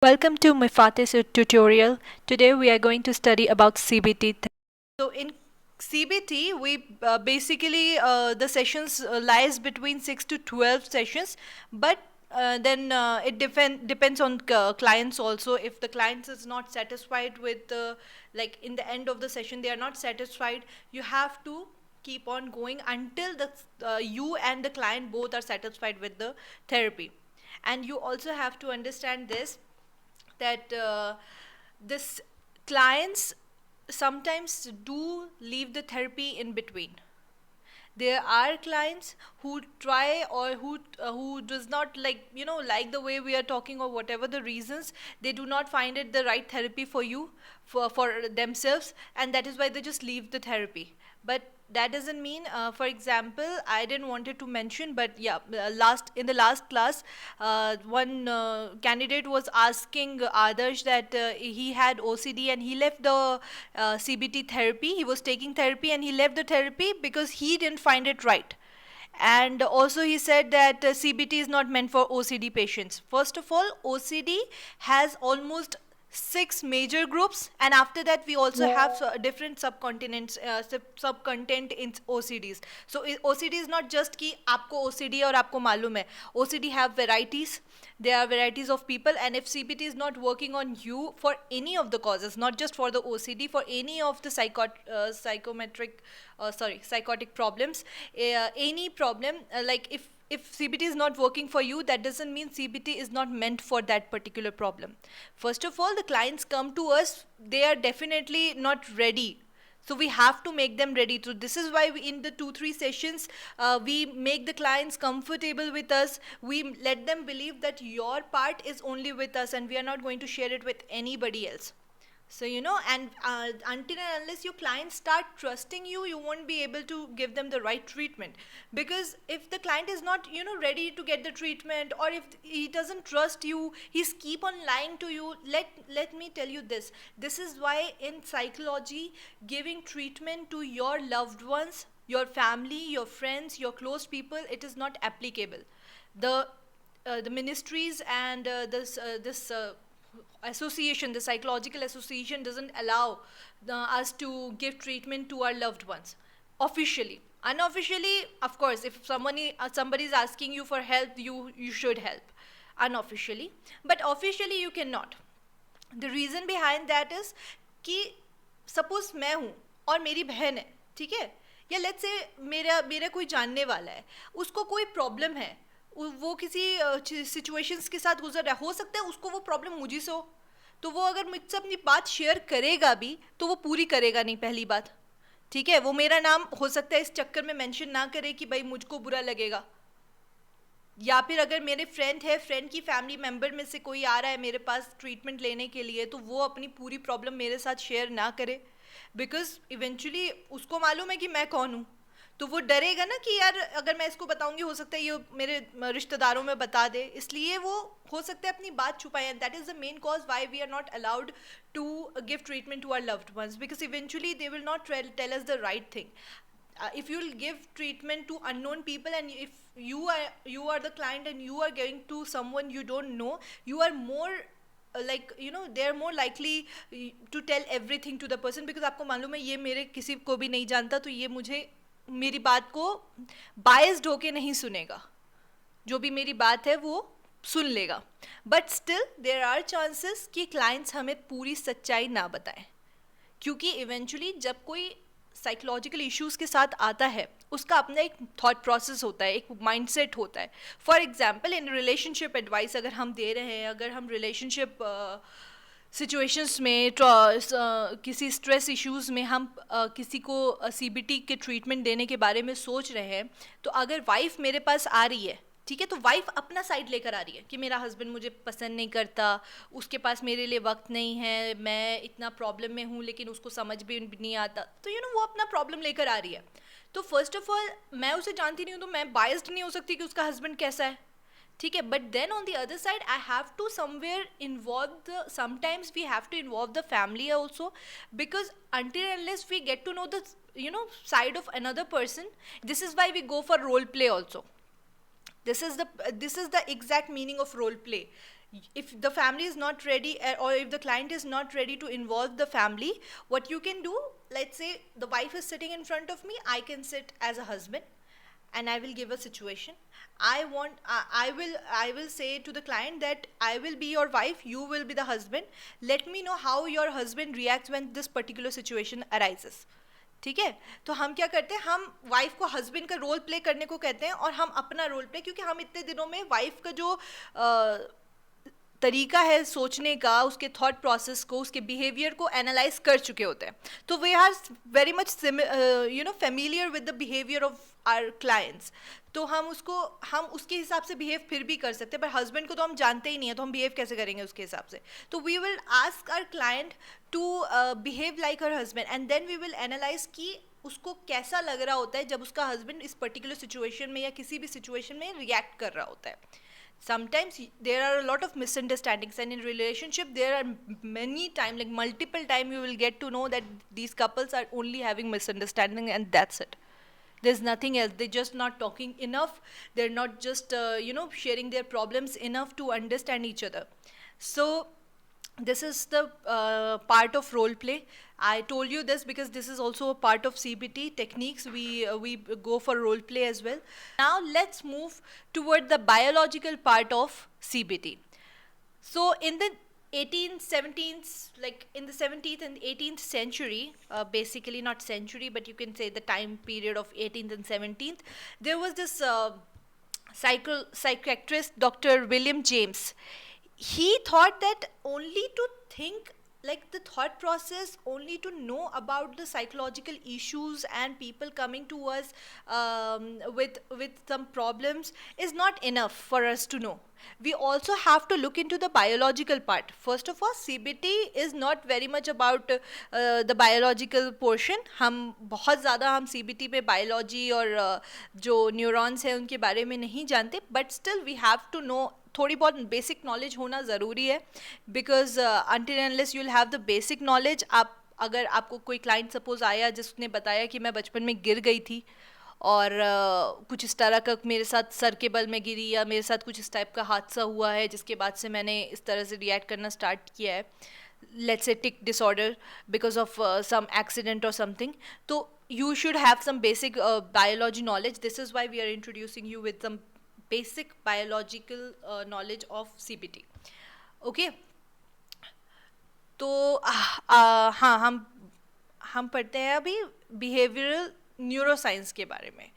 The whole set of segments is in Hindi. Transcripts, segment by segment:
Welcome to Mifate's tutorial. Today we are going to study about CBT. So in CBT, we basically the sessions lies between 6 to 12 sessions, but then it depends on clients also. If the client is not satisfied with like in the end of the session they are not satisfied, you have to keep on going until the you and the client both are satisfied with the therapy. And you also have to understand this, that this clients sometimes do leave the therapy in between. There are clients who try, or who does not like the way we are talking, or whatever the reasons, they do not find it the right therapy for you, for themselves, and that is why they just leave the therapy. But that doesn't mean, for example, I didn't wanted to mention, but yeah, last in the last class, one candidate was asking Adarsh that he had OCD and he left the CBT therapy. He was taking therapy and he left the therapy because he didn't find it right. And also he said that CBT is not meant for OCD patients. First of all, OCD has almost six major groups, and after that we also have different subcontinents, subcontent in OCDs. So OCD is not just कि आपको OCD और आपको मालूम है. OCD have varieties. There are varieties of people, and if CBT is not working on you for any of the causes, not just for the OCD, for any of the psychotic problems, any problem, like if CBT is not working for you, that doesn't mean CBT is not meant for that particular problem. First of all, the clients come to us, they are definitely not ready. So we have to make them ready. So this is why we, in the 2-3 sessions, we make the clients comfortable with us. We let them believe that your part is only with us and we are not going to share it with anybody else. So and until and unless your clients start trusting you, you won't be able to give them the right treatment. Because if the client is not ready to get the treatment, or if he doesn't trust you, he's keep on lying to you. Let me tell you this. This is why in psychology, giving treatment to your loved ones, your family, your friends, your close people, it is not applicable. The ministries and this association, the psychological association, doesn't allow us to give treatment to our loved ones officially. Unofficially, of course, if somebody is asking you for help, you should help unofficially, but officially you cannot. The reason behind that is कि सपोज मैं हूँ और मेरी बहन है, ठीक है, या लेट्स से मेरा मेरा कोई जानने वाला है, उसको कोई प्रॉब्लम है, वो किसी सिचुएशंस के साथ गुजर रहा है, हो सकता है उसको वो प्रॉब्लम मुझे से हो, तो वो अगर मुझसे अपनी बात शेयर करेगा भी तो वो पूरी करेगा नहीं, पहली बात, ठीक है. वो मेरा नाम हो सकता है इस चक्कर में मेंशन ना करे कि भाई मुझको बुरा लगेगा, या फिर अगर मेरे फ्रेंड है, फ्रेंड की फैमिली मेम्बर में से कोई आ रहा है मेरे पास ट्रीटमेंट लेने के लिए, तो वो अपनी पूरी प्रॉब्लम मेरे साथ शेयर ना करे, बिकॉज इवेंचुअली उसको मालूम है कि मैं कौन हूँ. तो वो डरेगा ना कि यार अगर मैं इसको बताऊंगी हो सकता है ये मेरे रिश्तेदारों में बता दे, इसलिए वो हो सकता है अपनी बात छुपाए. And that is the main cause why we are not allowed to give treatment to our loved ones, because eventually they will not tell us the right thing. If you'll give treatment to unknown people, and if you are the client and you are going to someone you don't know, you are more they are more likely to tell everything to the person, because आपको मालूम है ये मेरे किसी को भी नहीं जानता, तो ये मुझे मेरी बात को बायस्ड होके नहीं सुनेगा, जो भी मेरी बात है वो सुन लेगा. But still there are chances कि क्लाइंट्स हमें पूरी सच्चाई ना बताएं, क्योंकि इवेंचुअली जब कोई साइकोलॉजिकल इश्यूज़ के साथ आता है, उसका अपना एक थॉट प्रोसेस होता है, एक माइंडसेट होता है. For example in relationship advice अगर हम दे रहे हैं, अगर हम रिलेशनशिप सिचुएशंस में किसी स्ट्रेस इश्यूज़ में हम किसी को सीबीटी के ट्रीटमेंट देने के बारे में सोच रहे हैं, तो अगर वाइफ मेरे पास आ रही है, ठीक है, तो वाइफ अपना साइड लेकर आ रही है कि मेरा हस्बैंड मुझे पसंद नहीं करता, उसके पास मेरे लिए वक्त नहीं है, मैं इतना प्रॉब्लम में हूँ लेकिन उसको समझ भी नहीं आता, तो वो अपना प्रॉब्लम लेकर आ रही है. तो फर्स्ट ऑफ ऑल मैं उसे जानती नहीं हूँ, तो मैं बायस्ड नहीं हो सकती कि उसका हस्बैंड कैसा है, ठीक है. But then on the other side I have to somewhere involve the, sometimes we have to involve the family also, because until unless we get to know the side of another person, this is why we go for role play also. This is the exact meaning of role play. If the family is not ready, or if the client is not ready to involve the family, what you can do, let's say the wife is sitting in front of me, I can sit as a husband and I will give a situation. I will say to the client that I will be your wife, you will be the husband. Let me know how your husband reacts when this particular situation arises. ठीक है, तो हम क्या करते हैं, हम वाइफ को हस्बैंड का रोल प्ले करने को कहते हैं और हम अपना रोल प्ले, क्योंकि हम इतने दिनों में वाइफ का जो तरीका है सोचने का, उसके थॉट प्रोसेस को, उसके बिहेवियर को एनालाइज कर चुके होते हैं, तो we are very much familiar with the behaviour of our clients. तो हम उसके हिसाब से बिहेव फिर भी कर सकते हैं, पर हस्बैंड को तो हम जानते ही नहीं है, तो हम बिहेव कैसे करेंगे उसके हिसाब से. तो we will ask our client to behave like her husband, and then we will analyse कि उसको कैसा लग रहा होता है जब उसका हस्बैंड इस पर्टिकुलर सिचुएशन में या किसी भी सिचुएशन में रिएक्ट कर रहा होता है. Sometimes there are a lot of misunderstandings, and in relationship there are many time, like multiple time, you will get to know that these couples are only having misunderstanding, and that's it. There's nothing else. They're just not talking enough. They're not just sharing their problems enough to understand each other. So this is the part of role play. I told you this because this is also a part of CBT techniques. We go for role play as well. Now let's move toward the biological part of CBT. So in the 18th, 17th, like in the 17th and 18th century, basically not century, but you can say the time period of 18th and 17th, there was this psychiatrist, Dr. William James. He thought that only to think, like the thought process, only to know about the psychological issues and people coming to us with some problems is not enough for us to know. We also have to look into the biological part. First of all, CBT is not very much about the biological portion. हम बहुत ज़्यादा हम CBT पे biology और जो neurons हैं उनके बारे में नहीं जानते, but still we have to know, थोड़ी बहुत बेसिक नॉलेज होना ज़रूरी है, because until unless you will have the basic knowledge. आप अगर आपको कोई क्लाइंट सपोज आया जिसने बताया कि मैं बचपन में गिर गई थी और कुछ इस तरह का मेरे साथ सर के बल में गिरी, या मेरे साथ कुछ इस टाइप का हादसा हुआ है जिसके बाद से मैंने इस तरह से रिएक्ट करना स्टार्ट किया है, let's say tic disorder because of some accident और समथिंग, तो you should have some basic biology knowledge. This is why we are introducing you with some basic biological knowledge of CBT. Okay. तो हाँ, हम पढ़ते हैं अभी behavioral neuroscience के बारे में.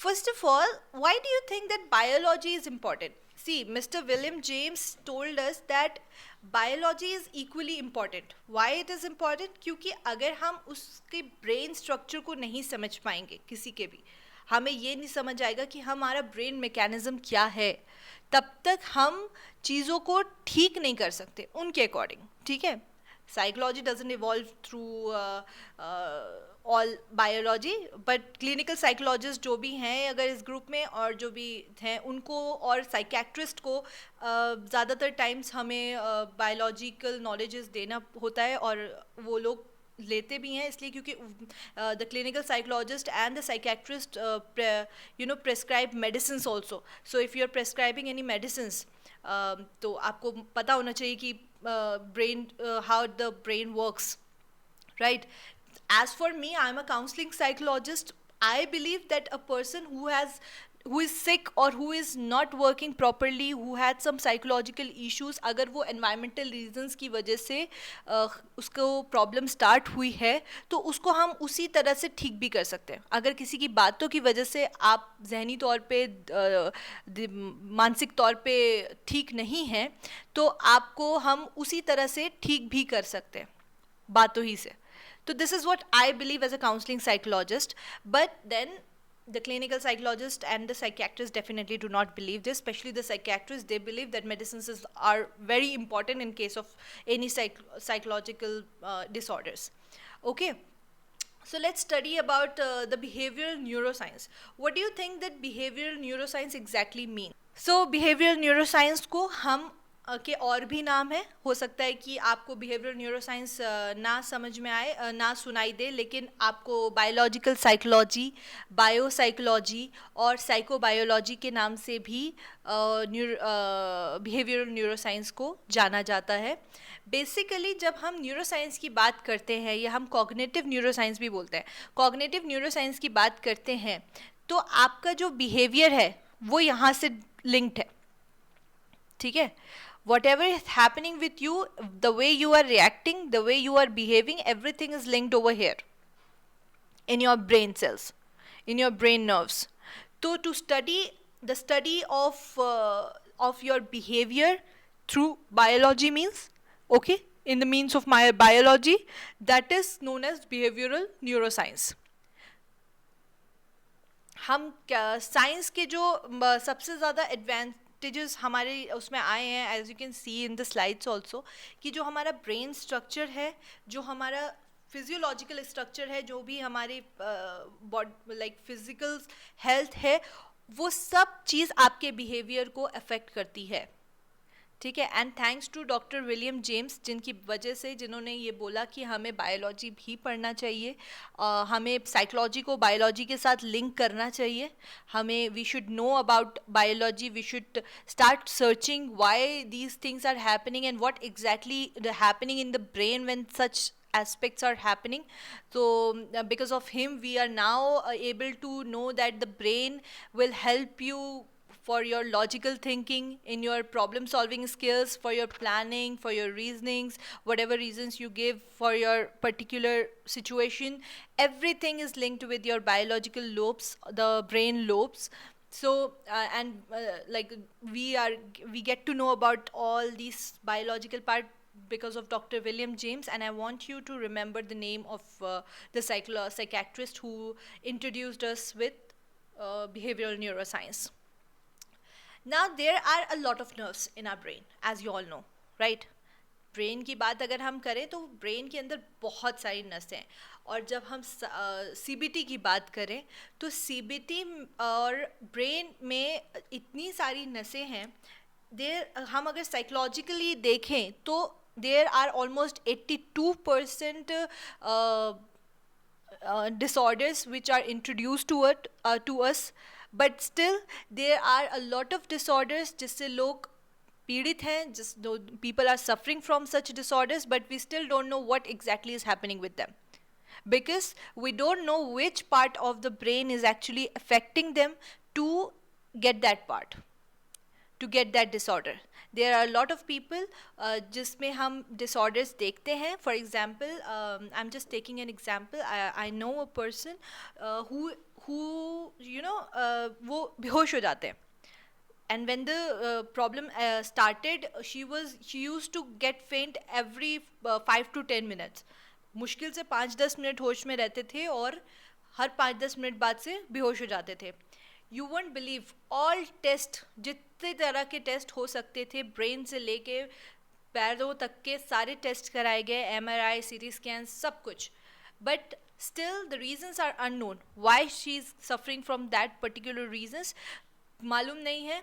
First of all, why do you think that biology is important? See, Mr. William James told us that biology is equally important. Why it is important? क्योंकि अगर हम उसके ब्रेन स्ट्रक्चर को नहीं समझ पाएंगे, किसी के भी, हमें ये नहीं समझ आएगा कि हमारा ब्रेन मैकेनिज्म क्या है, तब तक हम चीज़ों को ठीक नहीं कर सकते उनके अकॉर्डिंग. ठीक है, psychology doesn't evolve through all biology, but clinical psychologist जो भी हैं अगर इस ग्रुप में और जो भी हैं उनको और साइकेट्रिस्ट को ज़्यादातर टाइम्स हमें बायोलॉजिकल नॉलेजेस देना होता है, और वो लोग लेते भी हैं इसलिए क्योंकि the clinical psychologist and the psychiatrist prescribe medicines also. So if you are prescribing any medicines, तो आपको पता होना चाहिए कि brain how the brain works, right? As for me, I'm a counseling psychologist. I believe that a person who is sick or who is not working properly, who had some psychological issues, अगर वो environmental reasons की वजह से उसको problem start हुई है, तो उसको हम उसी तरह से ठीक भी कर सकते हैं. अगर किसी की बातों की वजह से आप जहनी तौर पे मानसिक तौर पे ठीक नहीं हैं, तो आपको हम उसी तरह से ठीक भी कर सकते हैं बातों ही से. So this is what I believe as a counseling psychologist, but then the clinical psychologist and the psychiatrist definitely do not believe this, especially the psychiatrist. They believe that medicines are very important in case of any psychological disorders. Okay, so let's study about the behavioral neuroscience. What do you think that behavioral neuroscience exactly means? So behavioral neuroscience को हम के और भी नाम है, हो सकता है कि आपको बिहेवियरल न्यूरोसाइंस ना समझ में आए, ना सुनाई दे, लेकिन आपको बायोलॉजिकल साइकोलॉजी, बायोसाइकोलॉजी और साइकोबायोलॉजी के नाम से भी बिहेवियरल न्यूरोसाइंस को जाना जाता है। बेसिकली जब हम न्यूरोसाइंस की बात करते हैं, या हम कॉग्निटिव न्यूरोसाइंस भी बोलते हैं, कॉग्निटिव न्यूरोसाइंस की बात करते हैं, तो आपका जो बिहेवियर है वो यहाँ से लिंक्ड है, ठीक है। Whatever is happening with you, the way you are reacting, the way you are behaving, everything is linked over here in your brain cells, in your brain nerves. So to study the study of your behavior through biology means, okay, in the means of my biology, that is known as behavioral neuroscience. हम साइंस के जो सबसे ज़्यादा एडवांटेजेस हमारे उसमें आए हैं, as you can see in the slides also, कि जो हमारा ब्रेन स्ट्रक्चर है, जो हमारा फिजियोलॉजिकल स्ट्रक्चर है, जो भी हमारी लाइक फिजिकल हेल्थ है, वो सब चीज़ आपके बिहेवियर को अफेक्ट करती है, ठीक है। And thanks to doctor William James, जिनकी वजह से, जिन्होंने ये बोला कि हमें बायोलॉजी भी पढ़ना चाहिए, हमें साइकोलॉजी को बायोलॉजी के साथ लिंक करना चाहिए, हमें we should know about biology, we should start searching why these things are happening and what exactly happening in the brain when such aspects are happening. So because of him we are now able to know that the brain will help you for your logical thinking, in your problem solving skills, for your planning, for your reasonings, whatever reasons you give for your particular situation, everything is linked with your biological lobes, the brain lobes. So like we get to know about all these biological part because of Dr. William James, and I want you to remember the name of the psychiatrist who introduced us with behavioral neuroscience. Now there are a lot of nerves in our brain, as you all know, right? Brain की बात अगर हम करें तो ब्रेन के अंदर बहुत सारी नसें हैं, और जब हम सीबीटी की बात करें तो सीबीटी और ब्रेन में इतनी सारी नसें हैं, देर हम अगर साइकोलॉजिकली देखें तो there are almost 82% disorders which are introduced to us, but still there are a lot of disorders जिससे लोग पीड़ित हैं, just though people are suffering from such disorders, but we still don't know what exactly is happening with them, because we don't know which part of the brain is actually affecting them to get that part, to get that disorder. There are a lot of people जिसमें हम disorders देखते हैं. For example, I'm just taking an example. I know a person who you know वो बेहोश हो जाते हैं. And when the problem started, she used to get faint every 5 to 10 minutes. मुश्किल से 5-10 मिनट होश में रहते थे और हर 5-10 मिनट बाद से बेहोश हो जाते थे. You won't believe, all test, जितने तरह के टेस्ट हो सकते थे, ब्रेन से लेके पैरों तक के सारे टेस्ट कराए गए, MRI, CT स्कैन, सब कुछ, but still the reasons are unknown. Why she is suffering from that particular reasons मालूम नहीं है.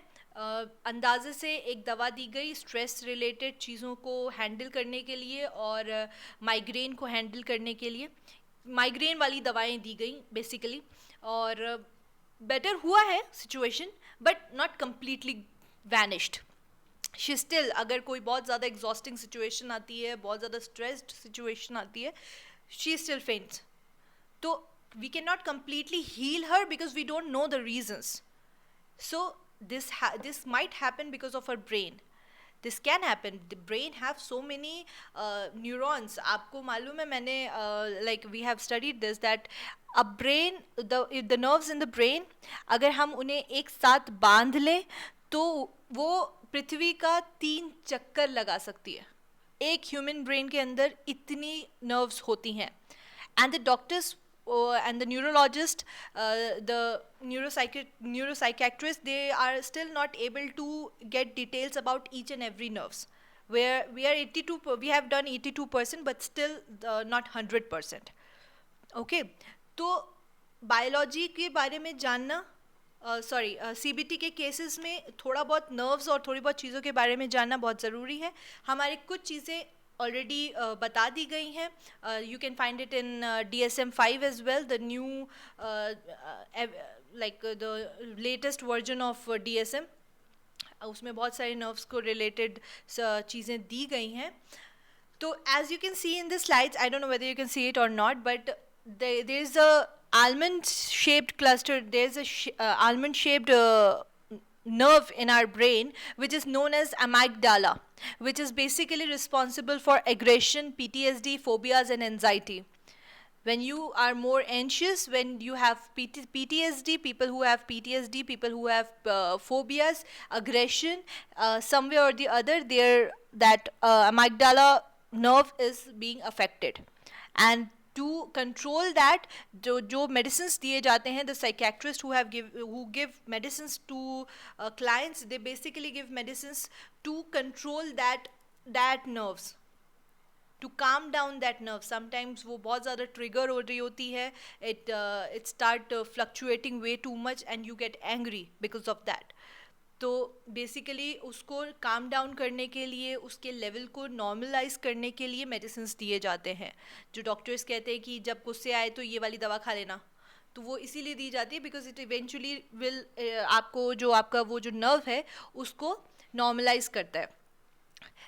अंदाजे से एक दवा दी गई स्ट्रेस रिलेटेड चीज़ों को हैंडल करने के लिए और माइग्रेन को हैंडल करने के लिए, माइग्रेन वाली दवाएं दी गई बेसिकली, और बेटर हुआ है situation, but not completely vanished. She still, अगर कोई बहुत ज़्यादा एग्जॉस्टिंग सिचुएशन आती है, बहुत ज़्यादा स्ट्रेस्ड सिचुएशन आती है, शी स्टिल फेंट्स. तो we can not completely heal her because we don't know the reasons. So this might happen because of our brain. This can happen. The brain have so many neurons. आपको मालूम है, मैंने like we have studied this, that a brain, the nerves in the brain, अगर हम उन्हें एक साथ बांध लें तो वो पृथ्वी का 3 चक्कर लगा सकती है. एक ह्यूमन ब्रेन के अंदर इतनी नर्व्स होती हैं. And the doctors and the neurologist, the neuropsychiatrist, they are still not able to get details about each and every nerves. Where we have done 82%, but still not 100%. Okay, तो बायोलॉजी के बारे में जानना सॉरी, सीबीटी के केसेस में थोड़ा बहुत नर्व्स और थोड़ी बहुत चीज़ों के बारे में जानना बहुत ज़रूरी है. हमारी कुछ चीज़ें ऑलरेडी बता दी गई हैं. You can find it in DSM-5 as well, the new like the latest version of DSM. उसमें बहुत सारे नर्व्स को रिलेटेड चीज़ें दी गई हैं. So as you can see in the slides, I don't know whether you can see it or not, but there's a almond shaped cluster, there's a almond shaped nerve in our brain which is known as amygdala, which is basically responsible for aggression, PTSD, phobias and anxiety. When you are more anxious, when you have PTSD, people who have PTSD, people who have phobias, aggression, somewhere or the other, that amygdala nerve is being affected. And to control that, जो medicines दिए जाते हैं, the psychiatrists who give medicines to clients, they basically give medicines to control that nerves, to calm down that nerve. Sometimes वो बहुत ज़्यादा trigger हो रही होती है, it start fluctuating way too much and you get angry because of that. तो बेसिकली उसको काम डाउन करने के लिए, उसके लेवल को नॉर्मलाइज करने के लिए मेडिसिन्स दिए जाते हैं. जो डॉक्टर्स कहते हैं कि जब गुस्से आए तो ये वाली दवा खा लेना, तो वो इसीलिए दी जाती है बिकॉज इट इवेंचुअली विल आपको जो आपका वो जो नर्व है उसको नॉर्मलाइज करता है.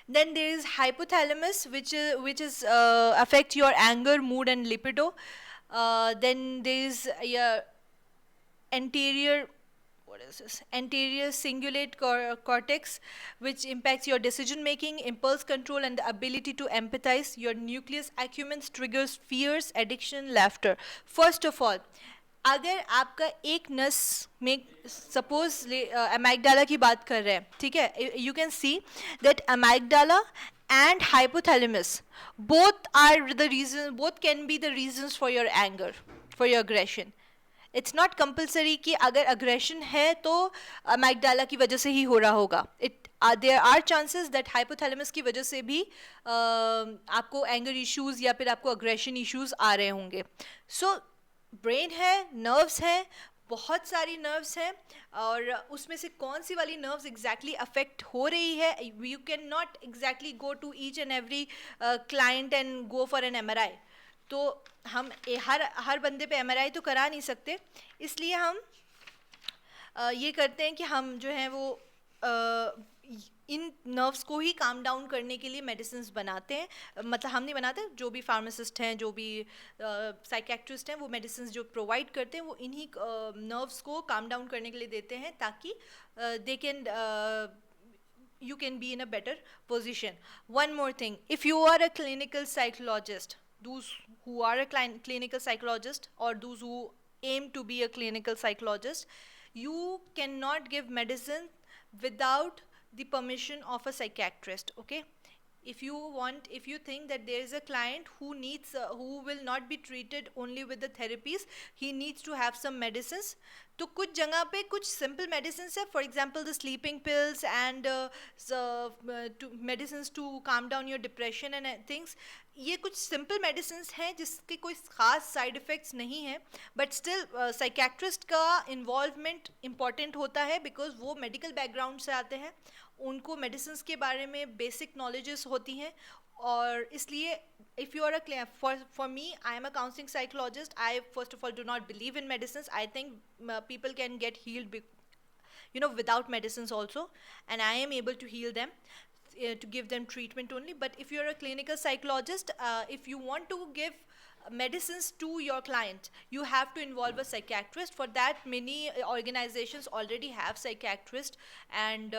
Then there is hypothalamus, which is affect your anger, mood, and libido. Then there is anterior. What is this? Anterior cingulate cortex, which impacts your decision making, impulse control, and the ability to empathize. Your nucleus accumbens triggers fears, addiction, laughter. First of all, अगर आपका एक नस में सपोज अमाइगडाला की बात कर रहे हैं, ठीक है, you can see that amygdala and hypothalamus both are the region, both can be the reasons for your anger, for your aggression. It's not compulsory कि अगर अग्रेशन है तो अमाइगडाला की वजह से ही हो रहा होगा. There are chances that hypothalamus की वजह से भी आपको एंगर इश्यूज या फिर आपको अग्रेशन इश्यूज आ रहे होंगे. सो ब्रेन है, नर्व्स हैं, बहुत सारी नर्व्स हैं, और उसमें से कौन सी वाली नर्व्स एग्जैक्टली अफेक्ट हो रही है, you can not exactly go to each and every client and go for an MRI. तो हम हर बंदे पे MRI तो करा नहीं सकते, इसलिए हम ये करते हैं कि हम जो हैं वो इन नर्व्स को ही काम डाउन करने के लिए मेडिसिन्स बनाते हैं. मतलब हम नहीं बनाते, जो भी फार्मासिस्ट हैं, जो भी साइकियाट्रिस्ट हैं, वो मेडिसिन्स जो प्रोवाइड करते हैं वो इन्हीं नर्व्स को काम डाउन करने के लिए देते हैं ताकि they can you can be in a better position. One more thing, if you are a clinical psychologist, those who are a clinical psychologist or those who aim to be a clinical psychologist, you cannot give medicine without the permission of a psychiatrist. Okay, if you think that there is a client who who will not be treated only with the therapies, he needs to have some medicines. तो कुछ जगह पे कुछ सिंपल मेडिसिन है, for example the sleeping pills and medicine to calm down your depression and things. ये कुछ सिंपल मेडिसिन हैं जिसके कोई ख़ास साइड इफ़ेक्ट्स नहीं हैं, बट स्टिल साइकियाट्रिस्ट का इन्वॉल्वमेंट इम्पॉर्टेंट होता है बिकॉज वो मेडिकल बैकग्राउंड से आते हैं, उनको मेडिसिन के बारे में बेसिक नॉलेजेस होती हैं. और इसलिए if you are for me, I am a counseling psychologist. I first of all do not believe in medicines. I think people can get healed without medicines also, and I am able to heal them, to give them treatment only. But if you're a clinical psychologist, if you want to give medicines to your client, you have to involve a psychiatrist. For that, many organizations already have psychiatrists. And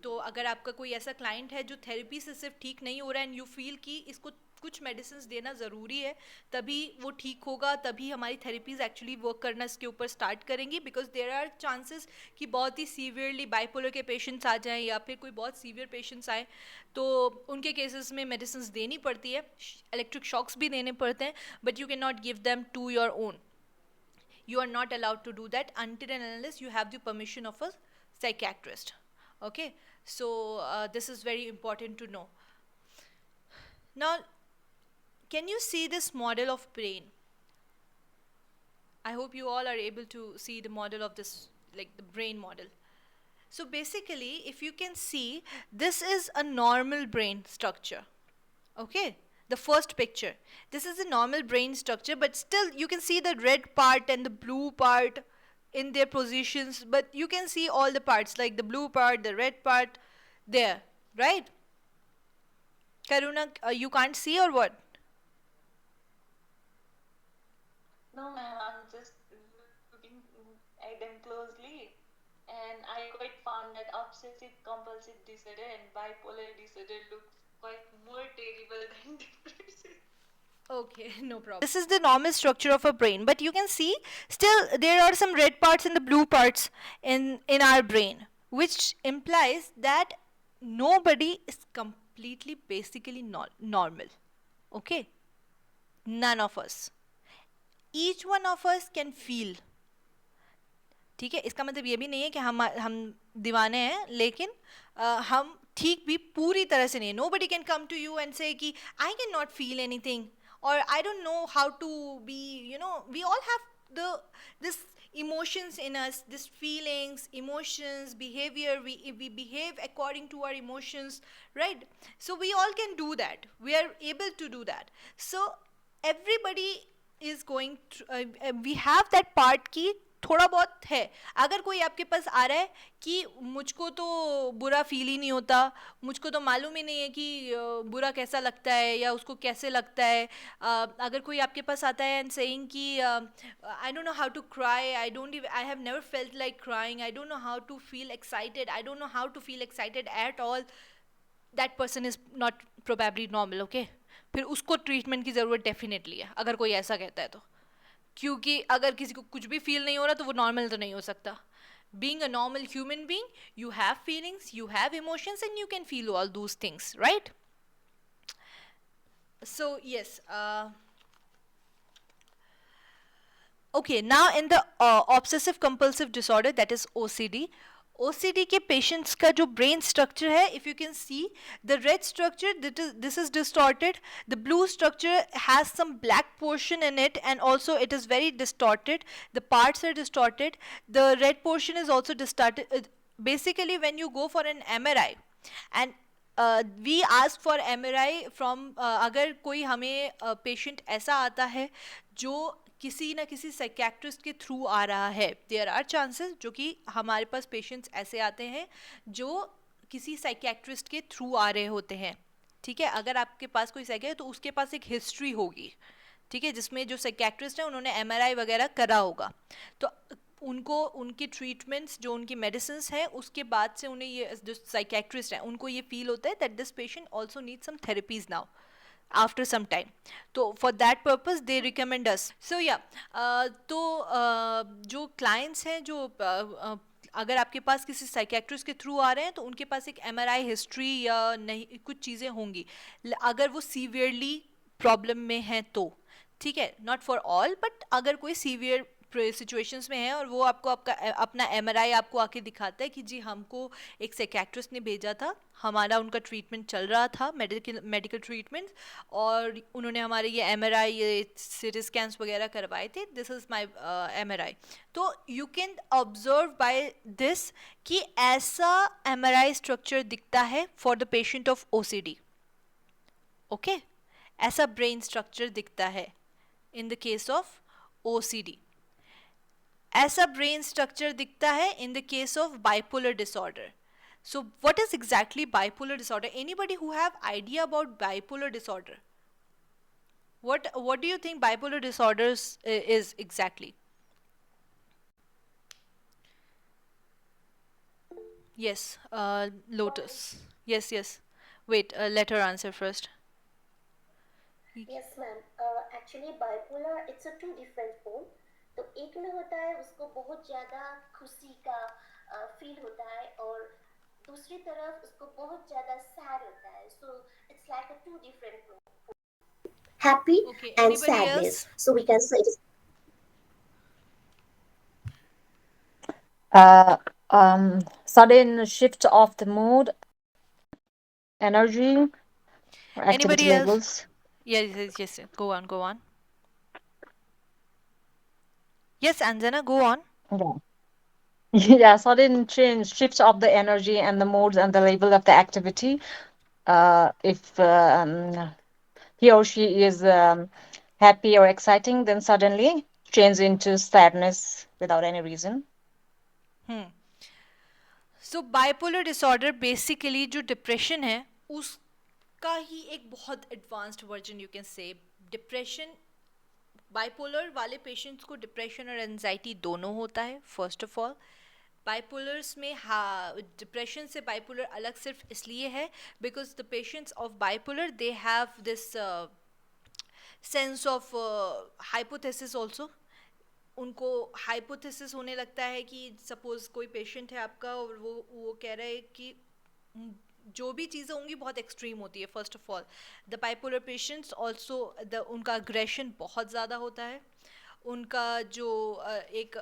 तो अगर आपका कोई ऐसा client है जो थेरेपी से सिर्फ ठीक नहीं हो रहा है, and you feel कि इसको कुछ मेडिसिन देना ज़रूरी है, तभी वो ठीक होगा, तभी हमारी थेरेपीज़ एक्चुअली वर्क करना इसके ऊपर स्टार्ट करेंगी. बिकॉज देयर आर चांसेस कि बहुत ही सीवियरली बाइपोलर के पेशेंट्स आ जाएं या फिर कोई बहुत सीवियर पेशेंट्स आए, तो उनके केसेस में मेडिसिन देनी पड़ती है, इलेक्ट्रिक शॉक्स भी देने पड़ते हैं, but you can not give them to your own. You are not allowed to do that until and unless you have the permission of a psychiatrist. Okay, so this is very important to know. Now, can you see this model of brain? I hope you all are able to see the model of this, like the brain model. So basically, if you can see, this is a normal brain structure. Okay, the first picture. This is a normal brain structure, but still you can see the red part and the blue part in their positions, but you can see all the parts, like the blue part, the red part there, right? Karuna, you can't see or what? No, ma'am, I'm just looking at them closely, and I quite found that obsessive compulsive disorder and bipolar disorder looks quite more terrible than depression. Okay, no problem. This is the normal structure of a brain, but you can see still there are some red parts and the blue parts in our brain, which implies that nobody is completely basically normal. Okay, none of us. Each one of us can feel. ठीक है, इसका मतलब ये भी नहीं है कि हम दीवाने हैं, लेकिन हम ठीक भी पूरी तरह से नहीं. Nobody can come to you and say कि I cannot feel anything, or I don't know how to be, we all have this emotions in us, this feelings, emotions, behavior. We behave according to our emotions, right? So we all can do that. We are able to do that. So everybody is going we have that part की थोड़ा बहुत है. अगर कोई आपके पास आ रहा है कि मुझको तो बुरा फील ही नहीं होता, मुझको तो मालूम ही नहीं है कि बुरा कैसा लगता है या उसको कैसे लगता है. अगर कोई आपके पास आता है एंड सेइंग कि I don't know how to cry, I have never felt like crying, I don't know how to feel excited, I don't know how to feel excited at all, that person is not probably normal. Okay, फिर उसको ट्रीटमेंट की ज़रूरत डेफिनेटली है अगर कोई ऐसा कहता है तो. क्योंकि अगर किसी को कुछ भी फील नहीं हो रहा तो वो नॉर्मल तो नहीं हो सकता. Being a normal human being, you have feelings, you have emotions, and you can feel all those things, right? So yes, okay, now in the obsessive compulsive disorder, that is OCD. OCD के patients का जो brain structure है, if you can see, the red structure, this is distorted. The blue structure has some black portion in it, and also it is very distorted. The parts are distorted. The red portion is also distorted. Basically, when you go for an MRI, and we ask for MRI from, अगर कोई हमें पेशेंट ऐसा आता है जो किसी ना किसी साइकेट्रिस्ट के थ्रू आ रहा है, देयर आर चांसेस जो कि हमारे पास पेशेंट्स ऐसे आते हैं जो किसी साइकेट्रिस्ट के थ्रू आ रहे होते हैं. ठीक है, अगर आपके पास कोई साइके तो उसके पास एक हिस्ट्री होगी. ठीक है, जिसमें जो साइकेट्रिस्ट है उन्होंने MRI वगैरह करा होगा, तो उनको उनकी ट्रीटमेंट्स जो उनकी मेडिसिन है उसके बाद से उन्हें ये जो साइकेट्रिस्ट है उनको ये फील होता है that this patient also need some therapies now after some time. तो for that purpose they recommend us. So yeah, तो जो clients हैं जो अगर आपके पास किसी साइकेट्रिस्ट के थ्रू आ रहे हैं तो उनके पास एक MRI हिस्ट्री या नहीं कुछ चीज़ें होंगी, अगर वो सीवियरली प्रॉब्लम में हैं तो. ठीक है, नॉट फॉर ऑल, बट अगर कोई सीवियर सिचुएशंस में है और वो आपको आपका अपना MRI आपको आके दिखाता है कि जी हमको एक साइकेट्रिस्ट ने भेजा था, हमारा उनका ट्रीटमेंट चल रहा था, मेडिकल ट्रीटमेंट, और उन्होंने हमारे ये MRI, ये सीटी स्कैन्स वगैरह करवाए थे, दिस इज़ माई MRI. तो you can observe by this कि ऐसा MRI स्ट्रक्चर दिखता है for the patient of OCD. Okay, ऐसा ब्रेन स्ट्रक्चर दिखता है in the case of OCD. ऐसा ब्रेन स्ट्रक्चर दिखता है in the case of bipolar disorder. So what is exactly bipolar disorder? Anybody who have idea about bipolar disorder? What do you think bipolar disorders is exactly? Yes, Lotus. Yes, yes. Wait, let her answer first. Yes, ma'am. Actually, bipolar it's a two different form. तो एक में होता है उसको बहुत ज़्यादा खुशी का फील होता है और दूसरी तरफ उसको बहुत ज़्यादा सैड होता है. So it's like a two different form. Happy Okay, and anybody sadness. else? So we can say it is Sudden shift of the mood, energy, or activity Anybody else? levels. Yes, yes, yes, yes. Go on, go on. Yes, Anjana, go on. Yeah. Yeah, sudden change, shifts of the energy and the moods and the level of the activity. If he or she is happy or exciting, then suddenly change into sadness without any reason. Hmm. So bipolar disorder basically जो डिप्रेशन है उसका ही एक बहुत advanced version you can say. Depression, bipolar वाले पेशेंट्स को डिप्रेशन और एनजाइटी दोनों होता है. फर्स्ट ऑफ ऑल, बाइपोलर्स में डिप्रेशन से बाइपोलर अलग सिर्फ इसलिए है because the patients of bipolar they have this sense of hypothesis also. उनको हाइपोथेसिस होने लगता है कि सपोज कोई पेशेंट है आपका और वो कह रहा है कि जो भी चीज़ें होंगी बहुत एक्सट्रीम होती है. First of all, the bipolar patients also उनका अग्रेशन बहुत ज़्यादा होता है. उनका जो एक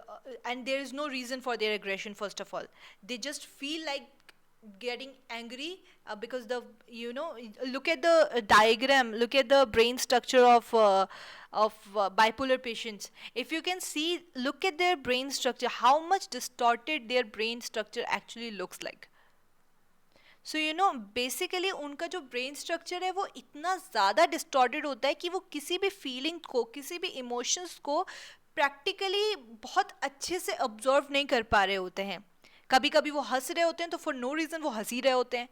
and there is no reason for their aggression. First of all, they just feel like getting angry because the look at the diagram, look at the brain structure of bipolar patients. If you can see, look at their brain structure, how much distorted their brain structure actually looks like. So basically उनका जो ब्रेन स्ट्रक्चर है वो इतना ज़्यादा डिस्टॉर्टेड होता है कि वो किसी भी फीलिंग को, किसी भी इमोशंस को प्रैक्टिकली बहुत अच्छे से ऑब्जर्व नहीं कर पा रहे होते हैं. कभी कभी वो हंस रहे होते हैं तो फॉर नो रीज़न वो हंस ही रहे होते हैं.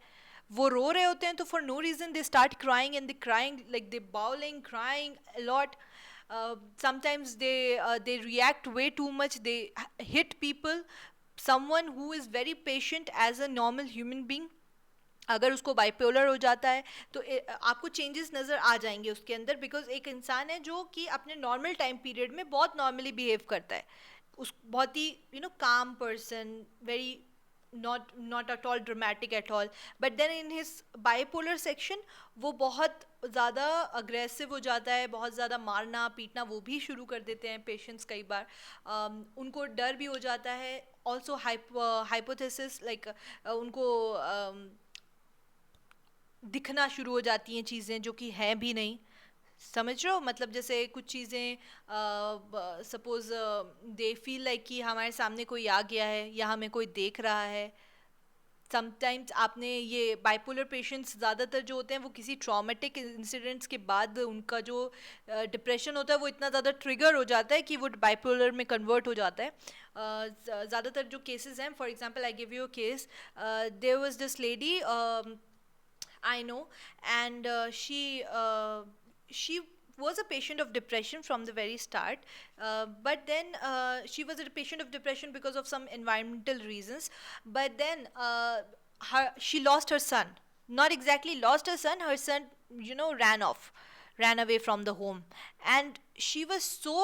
वो रो रहे होते हैं तो for no reason they start crying and they crying like they bawling crying a lot. Sometimes they react way too much, they hit people. Someone who is very patient as a normal human being, अगर उसको बाइपोलर हो जाता है तो आपको चेंजेस नज़र आ जाएंगे उसके अंदर. बिकॉज एक इंसान है जो कि अपने नॉर्मल टाइम पीरियड में बहुत नॉर्मली बिहेव करता है. उस बहुत ही calm person, very not at all dramatic at all, but then in his bipolar section वो बहुत ज़्यादा अग्रेसिव हो जाता है. बहुत ज़्यादा मारना पीटना वो भी शुरू कर देते हैं पेशेंट्स कई बार. उनको डर भी हो जाता है. ऑल्सो हाइपोथेसिस लाइक उनको दिखना शुरू हो जाती हैं चीज़ें जो कि हैं भी नहीं. समझ रहे हो? मतलब जैसे कुछ चीज़ें सपोज दे फील लाइक कि हमारे सामने कोई आ गया है या हमें कोई देख रहा है. समटाइम्स आपने ये बाइपोलर पेशेंट्स ज़्यादातर जो होते हैं वो किसी ट्रॉमेटिक इंसिडेंट्स के बाद उनका जो डिप्रेशन होता है वो इतना ज़्यादा ट्रिगर हो जाता है कि वो बाइपोलर में कन्वर्ट हो जाता है. ज़्यादातर जो केसेस हैं, for example I give you a case. There was this lady I know, and she was a patient of depression from the very start. But then she was a patient of depression because of some environmental reasons. But then she lost her son. Not exactly lost her son. Her son, ran away from the home, and she was so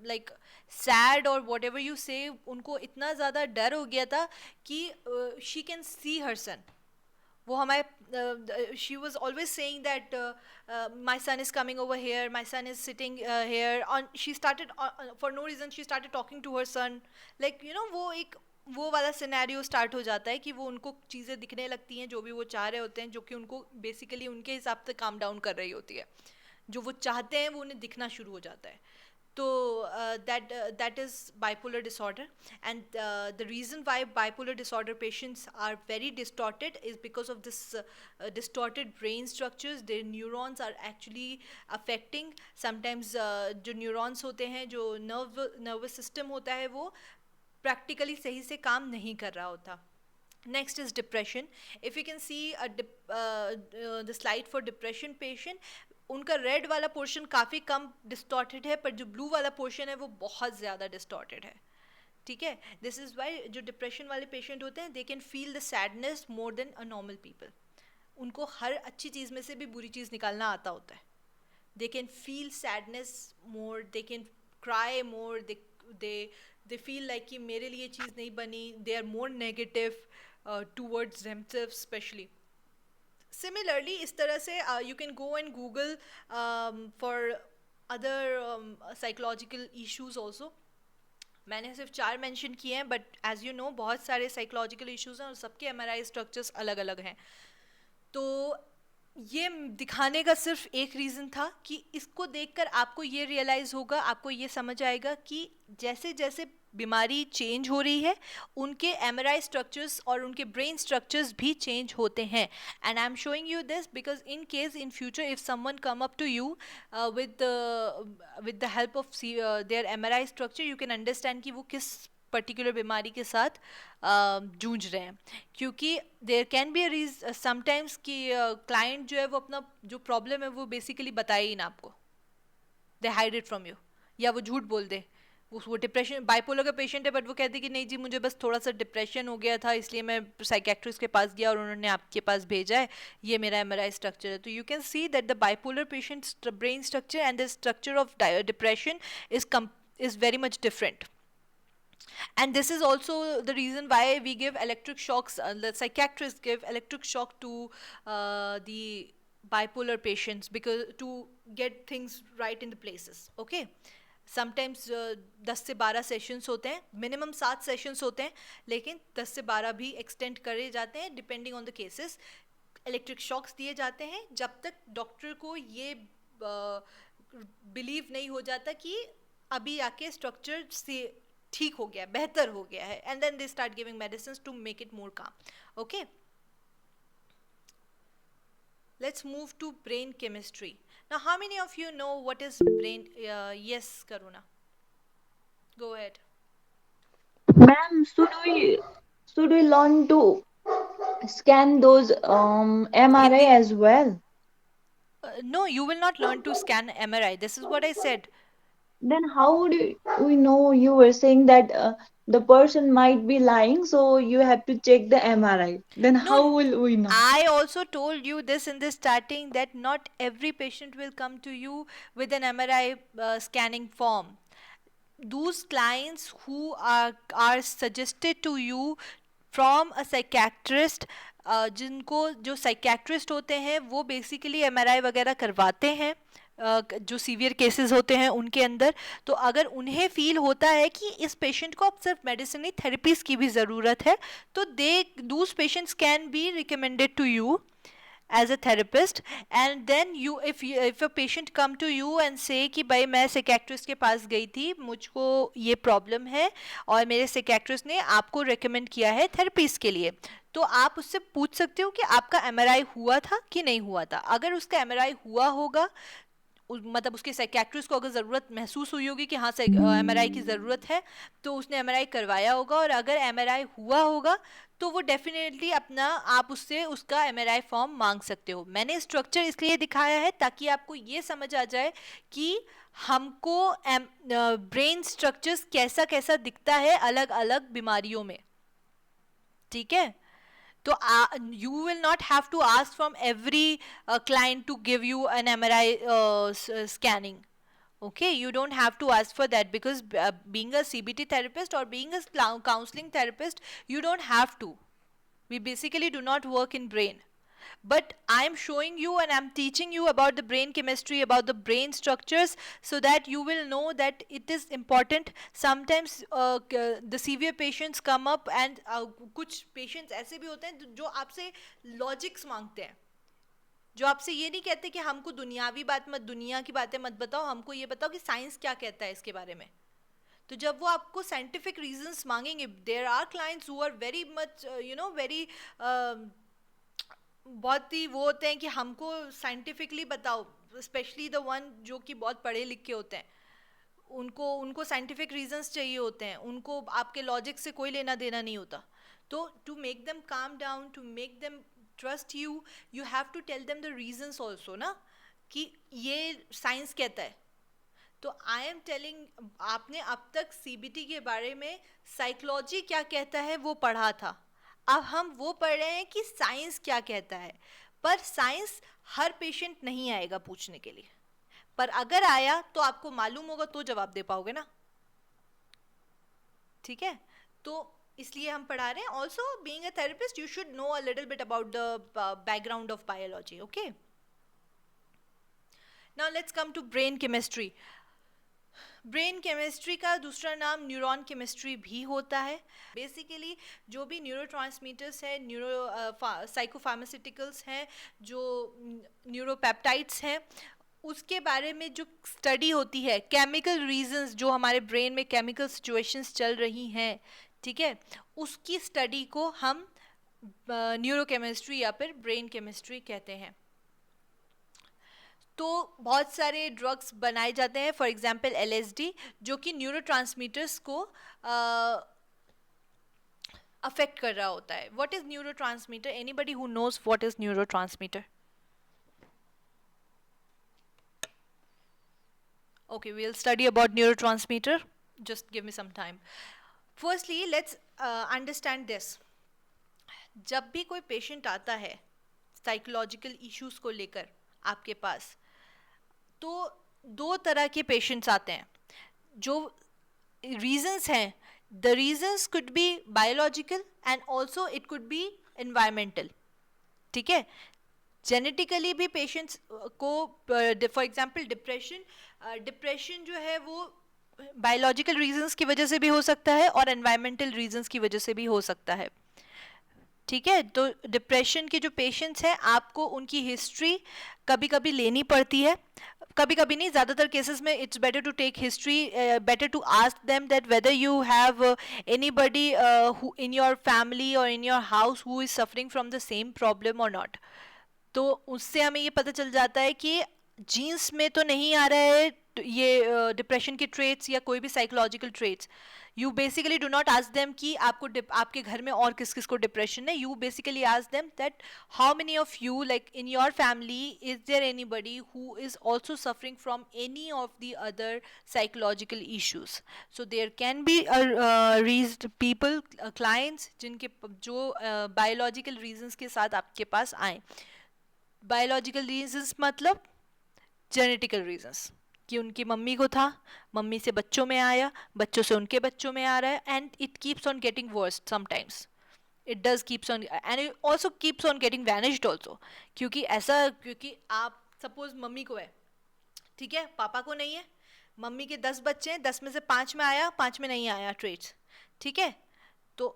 like sad or whatever you say. उनको इतना ज़्यादा डर हो गया था कि she can see her son. वो हमारे she was always saying that my son is coming over here, my son is sitting here. On she started for no reason she started talking to her son, like वो वाला सिनेरियो स्टार्ट हो जाता है कि वो उनको चीज़ें दिखने लगती हैं जो भी वो चाह रहे होते हैं, जो कि उनको बेसिकली उनके हिसाब से काम डाउन कर रही होती है. जो वो चाहते हैं वो उन्हें दिखना शुरू हो जाता है. So that is bipolar disorder, and the reason why bipolar disorder patients are very distorted is because of this distorted brain structures. Their neurons are actually affecting. Sometimes जो neurons होते हैं, जो nervous system होता है, वो practically सही से काम नहीं कर रहा होता. Next is depression. If you can see the slide for depression patient, उनका रेड वाला पोर्शन काफ़ी कम डिस्टॉर्टेड है, पर जो ब्लू वाला पोर्शन है वो बहुत ज़्यादा डिस्टॉर्टेड है. ठीक है? दिस इज़ वाई जो डिप्रेशन वाले पेशेंट होते हैं, दे can feel the sadness more than a normal people. उनको हर अच्छी चीज़ में से भी बुरी चीज़ निकालना आता होता है. They can feel sadness more, they can cry more, they feel like कि मेरे लिए चीज़ नहीं बनी. They are more negative towards themselves specially. Similarly, इस तरह से you can go and Google for other psychological issues also. मैंने सिर्फ 4 मेंशन किए हैं, बट एज यू नो बहुत सारे साइकोलॉजिकल इश्यूज हैं और सबके MRI स्ट्रक्चर्स अलग अलग हैं. तो ये दिखाने का सिर्फ एक रीज़न था कि इसको देखकर आपको ये रियलाइज़ होगा, आपको ये समझ आएगा कि जैसे जैसे बीमारी चेंज हो रही है, उनके एमआरआई स्ट्रक्चर्स और उनके ब्रेन स्ट्रक्चर्स भी चेंज होते हैं. And I am showing you this because in case in future if someone come up to you with the help of their MRI structure, you can understand कि वो किस पर्टिकुलर बीमारी के साथ जूझ रहे हैं. क्योंकि there can be a sometimes कि क्लाइंट जो है वो अपना जो प्रॉब्लम है वो बेसिकली बताए ही ना आपको, दे हाइड इट फ्रॉम यू, या वो झूठ बोल दे. वो डिप्रेशन बाइपोलर का पेशेंट है बट वो कहते कि नहीं जी मुझे बस थोड़ा सा डिप्रेशन हो गया था इसलिए मैं साइकेट्रिस्ट के पास गया और उन्होंने आपके पास भेजा है, ये मेरा एमआरआई स्ट्रक्चर है. तो you can see that the bipolar patient brain structure and the structure of depression is very much different. And this is also the reason why we give electric shocks, the psychiatrists give electric shock to the bipolar patients because to get things right in the places. Okay, sometimes 10 से 12 सेशंस होते हैं, मिनिमम 7 सेशंस होते हैं, लेकिन 10 से 12 भी एक्सटेंड करे जाते हैं depending on the cases. Electric shocks दिए जाते हैं जब तक डॉक्टर को ये बिलीव नहीं हो जाता कि अभी आके स्ट्रक्चर से ठीक हो गया, बेहतर हो गया है, and then they start giving medicines to make it more calm. Okay, let's move to brain chemistry. Now how many of you know what is brain yes Karuna, go ahead. Ma'am, should we learn to scan those MRI Hindi, as well? no, you will not learn to scan MRI. This is what I said. Then how would we know? You were saying that the person might be lying, so you have to check the MRI. Then No, how will we know? I also told you this in the starting that not every patient will come to you with an MRI scanning form. Those clients who are suggested to you from a psychiatrist, जिनको जो साइकेट्रिस्ट होते हैं वो बेसिकली एमआरआई वगैरह करवाते हैं जो सीवियर केसेस होते हैं उनके अंदर. तो अगर उन्हें फील होता है कि इस पेशेंट को अब सिर्फ मेडिसिन नहीं थेरेपीज की भी ज़रूरत है, तो those patients can be recommended to you as a therapist. And then if a patient come to you and say कि भाई मैं psychiatrist के पास गई थी, मुझको ये प्रॉब्लम है और मेरे psychiatrist ने आपको recommend किया है थेरेपीज के लिए, तो आप उससे पूछ सकते हो कि आपका एमआरआई हुआ था कि नहीं हुआ था. अगर उसका एमआरआई हुआ होगा, मतलब उसके साइकेट्रिस्ट को अगर ज़रूरत महसूस हुई होगी कि हाँ एमआरआई की ज़रूरत है, तो उसने एमआरआई करवाया होगा. और अगर एमआरआई हुआ होगा तो वो डेफिनेटली अपना आप उससे उसका एमआरआई फॉर्म मांग सकते हो. मैंने स्ट्रक्चर इसलिए दिखाया है ताकि आपको ये समझ आ जाए कि हमको ब्रेन स्ट्रक्चर्स कैसा कैसा दिखता है अलग अलग बीमारियों में. ठीक है, so you will not have to ask from every client to give you an MRI scanning. Okay, you don't have to ask for that because being a CBT therapist or being a counseling therapist, you don't have to. We basically do not work in brain. But I'm showing you and I'm teaching you about the brain chemistry, about the brain structures, so that you will know that it is important. Sometimes the severe patients come up and कुछ patients ऐसे भी होते हैं जो आपसे logics मांगते हैं, जो आपसे ये नहीं कहते कि हमको दुनियावी बात मत, दुनिया की बातें मत बताओ, हमको ये बताओ कि साइंस क्या कहता है इसके बारे में. तो जब वो आपको साइंटिफिक रीजंस मांगेंगे, there are clients who are very much very बहुत ही वो होते हैं कि हमको साइंटिफिकली बताओ, स्पेशली द वन जो कि बहुत पढ़े लिखे होते हैं, उनको साइंटिफिक रीजंस चाहिए होते हैं, उनको आपके लॉजिक से कोई लेना देना नहीं होता. तो to make them calm down, to make them trust you, you have to tell them the reasons also ना, कि ये साइंस कहता है. तो आई एम टेलिंग, आपने अब तक सीबीटी के बारे में साइकोलॉजी क्या कहता है वो पढ़ा था, अब हम वो पढ़ रहे हैं कि साइंस क्या कहता है. पर साइंस हर पेशेंट नहीं आएगा पूछने के लिए, पर अगर आया तो आपको मालूम होगा तो जवाब दे पाओगे ना. ठीक है, तो इसलिए हम पढ़ा रहे हैं. Also being a therapist you should know a little bit about the background of biology. Okay, now let's come to brain chemistry. Brain chemistry का दूसरा नाम न्यूरॉन केमिस्ट्री भी होता है। बेसिकली जो भी न्यूरोट्रांसमीटर्स है, साइकोफार्मास्यूटिकल्स हैं, जो न्यूरोपेप्टाइड्स हैं, उसके बारे में जो स्टडी होती है, केमिकल रीजंस जो हमारे ब्रेन में केमिकल सिचुएशंस चल रही हैं, ठीक है, उसकी स्टडी को हम न्यूरोकेमिस्ट्री या फिर ब्रेन केमिस्ट्री कहते हैं। तो बहुत सारे ड्रग्स बनाए जाते हैं, फॉर एग्जांपल LSD, जो कि न्यूरोट्रांसमीटर्स को अफेक्ट कर रहा होता है। What is neurotransmitter? Anybody who knows what is neurotransmitter? Okay, we'll study about neurotransmitter. Just give me some time. Firstly, let's understand this. जब भी कोई पेशेंट आता है साइकोलॉजिकल इश्यूज को लेकर आपके पास, तो दो तरह के पेशेंट्स आते हैं। जो रीजंस हैं, the reasons could be biological and also it could be environmental, ठीक है। जेनेटिकली भी पेशेंट्स को, फॉर एग्जांपल डिप्रेशन जो है वो बायोलॉजिकल रीजंस की वजह से भी हो सकता है और एनवायरमेंटल रीजंस की वजह से भी हो सकता है, ठीक है। तो डिप्रेशन के जो पेशेंट्स हैं, आपको उनकी हिस्ट्री कभी कभी लेनी पड़ती है, कभी कभी नहीं, ज़्यादातर केसेस में it's better to take history, better to ask them that whether you have anybody in your family और in your house who is suffering from the same problem और नॉट। तो उससे हमें ये पता चल जाता है कि जीन्स में तो नहीं आ रहा है ये डिप्रेशन के ट्रेट्स या कोई भी psychological traits. You basically do not ask them कि आपके घर में और किस किस को डिप्रेशन है। You basically ask them that how many of you, like in your family, is there anybody who is also suffering from any of the other psychological issues. So there can be reason people, clients, जिनके जो बायोलॉजिकल रीजंस के साथ आपके पास आए। बायोलॉजिकल रीजंस मतलब जेनेटिकल रीजंस, कि उनकी मम्मी को था, मम्मी से बच्चों में आया, बच्चों से उनके बच्चों में आ रहा है, and it keeps on getting worse sometimes, it does keeps on, and it also keeps on getting vanished also. क्योंकि आप सपोज मम्मी को है, ठीक है, पापा को नहीं है, मम्मी के 10 बच्चे हैं, 10 में से 5 में आया, 5 में नहीं आया ट्रेट्स, ठीक है। तो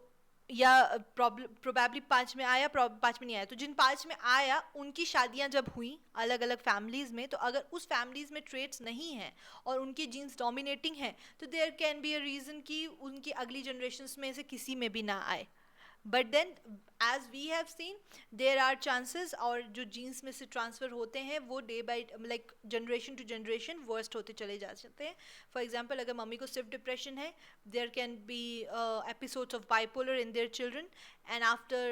या प्रोबेबली 5 में आया, 5 में नहीं आया। तो जिन 5 में आया उनकी शादियां जब हुई अलग अलग फैमिलीज़ में, तो अगर उस फैमिलीज़ में ट्रेट्स नहीं हैं और उनके जीन्स डोमिनेटिंग हैं, तो there can be a reason कि उनकी अगली जनरेशन्स में से किसी में भी ना आए। But then as we have seen, there are chances, और जो जीन्स में से ट्रांसफ़र होते हैं वो day by like generation to generation worst होते चले जाते हैं। फॉर एग्जांपल, अगर मम्मी को सिर्फ डिप्रेशन है, there can be episodes of bipolar in their children, and after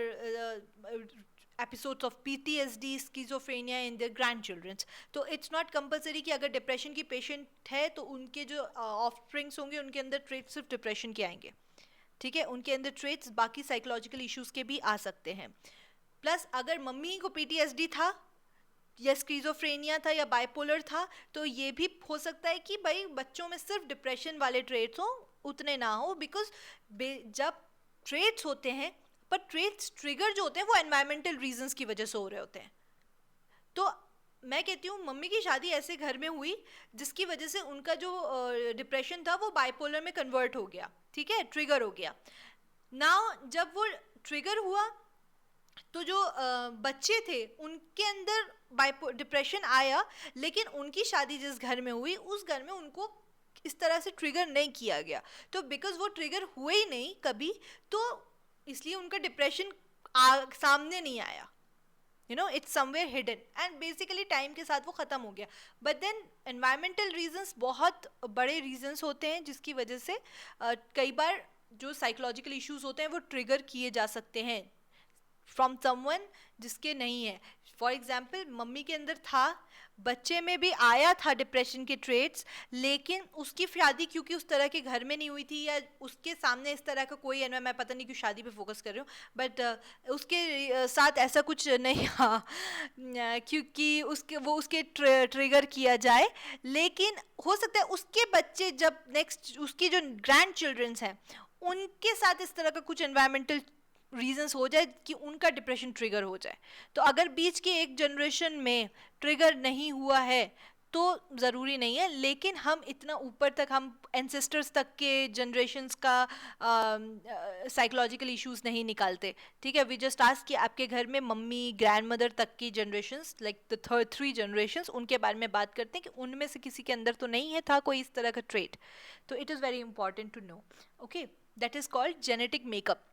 episodes of PTSD, schizophrenia in their grandchildren. तो it's not compulsory कि अगर डिप्रेशन की पेशेंट है तो उनके जो ऑफस्प्रिंग्स होंगे उनके अंदर ट्रेट सिर्फ डिप्रेशन के आएंगे, ठीक है। उनके अंदर ट्रेट्स बाकी साइकोलॉजिकल इश्यूज के भी आ सकते हैं। प्लस अगर मम्मी को PTSD था या स्किज़ोफ्रेनिया था या बाइपोलर था, तो ये भी हो सकता है कि भाई बच्चों में सिर्फ डिप्रेशन वाले ट्रेट्स हो, उतने ना हो, बिकॉज जब ट्रेट्स होते हैं, पर ट्रेट्स ट्रिगर जो होते हैं वो एनवायरमेंटल रीजंस की वजह से हो रहे होते हैं। तो मैं कहती हूँ मम्मी की शादी ऐसे घर में हुई जिसकी वजह से उनका जो डिप्रेशन था वो बाइपोलर में कन्वर्ट हो गया, ठीक है, ट्रिगर हो गया। नाउ जब वो ट्रिगर हुआ तो जो बच्चे थे उनके अंदर डिप्रेशन आया, लेकिन उनकी शादी जिस घर में हुई उस घर में उनको इस तरह से ट्रिगर नहीं किया गया। तो बिकॉज वो ट्रिगर हुए ही नहीं कभी, तो इसलिए उनका डिप्रेशन सामने नहीं आया, you know, it's somewhere hidden, and basically time के साथ वो ख़त्म हो गया। बट देन एनवायरमेंटल रीजंस बहुत बड़े रीजंस होते हैं जिसकी वजह से कई बार जो साइकोलॉजिकल इश्यूज होते हैं वो ट्रिगर किए जा सकते हैं फ्रॉम समवन जिसके नहीं है। फॉर एग्जाम्पल, मम्मी के अंदर था, बच्चे में भी आया था डिप्रेशन के ट्रेट्स, लेकिन उसकी शादी क्योंकि उस तरह के घर में नहीं हुई थी या उसके सामने इस तरह का कोई, मैं पता नहीं क्यों शादी पे फोकस कर रही हूँ, बट उसके साथ ऐसा कुछ नहीं हाँ क्योंकि उसके ट्रिगर किया जाए। लेकिन हो सकता है उसके बच्चे जब नेक्स्ट उसकी जो ग्रैंड चिल्ड्रंस हैं उनके साथ इस तरह का कुछ एनवायरमेंटल रीजंस हो जाए कि उनका डिप्रेशन ट्रिगर हो जाए। तो अगर बीच के एक जनरेशन में ट्रिगर नहीं हुआ है तो ज़रूरी नहीं है, लेकिन हम इतना ऊपर तक, हम एंसेस्टर्स तक के जनरेशन्स का साइकोलॉजिकल इश्यूज नहीं निकालते, ठीक है। वी जस्ट आस्क कि आपके घर में मम्मी ग्रैंड मदर तक की generations, like the third 3 generations, उनके बारे में बात करते हैं कि उनमें से किसी के अंदर तो नहीं है था कोई इस तरह का ट्रेट। तो it is very important to know, okay. That is called genetic makeup.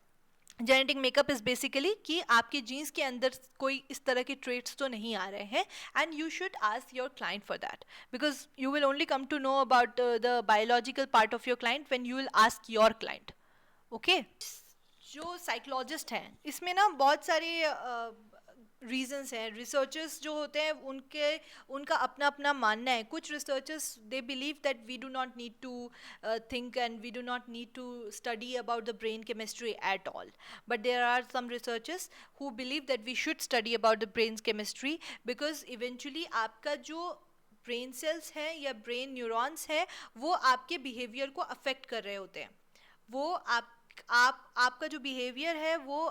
Genetic makeup is basically कि आपके जीन्स के अंदर कोई इस तरह के ट्रेट्स तो नहीं आ रहे हैं, and you should ask your client for that, because you will only come to know about the biological part of your client when you will ask your client, okay. जो साइकोलॉजिस्ट हैं, इसमें ना बहुत सारे रीजंस हैं। रिसर्चर्स जो होते हैं उनका अपना अपना मानना है। कुछ researchers they believe that we do not need to think and we do not need to study about the brain chemistry at all, but there are some researchers who believe that we should study about the brain chemistry, because eventually आपका जो ब्रेन सेल्स हैं या ब्रेन न्यूरॉन्स हैं, वो आपके बिहेवियर को अफेक्ट कर रहे होते हैं। वो आपका जो बिहेवियर है वो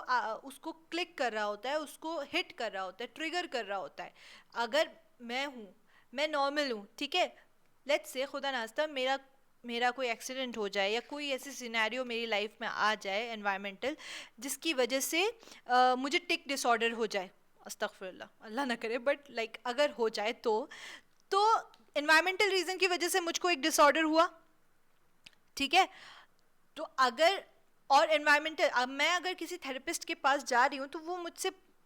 उसको क्लिक कर रहा होता है, उसको हिट कर रहा होता है, ट्रिगर कर रहा होता है। अगर मैं नॉर्मल हूँ, ठीक है, लेट्स से खुदा नास्ता मेरा कोई एक्सीडेंट हो जाए या कोई ऐसी सिनेरियो मेरी लाइफ में आ जाए एनवायरमेंटल, जिसकी वजह से मुझे टिक डिसऑर्डर हो जाए, अस्तगफिरुल्लाह, अल्लाह ना करे, बट लाइक अगर हो जाए तो एनवायरमेंटल रीज़न की वजह से मुझको एक डिसऑर्डर हुआ, ठीक है। तो अगर और एनवायरमेंटल, अब मैं अगर किसी थेरेपिस्ट के पास जा रही हूँ तो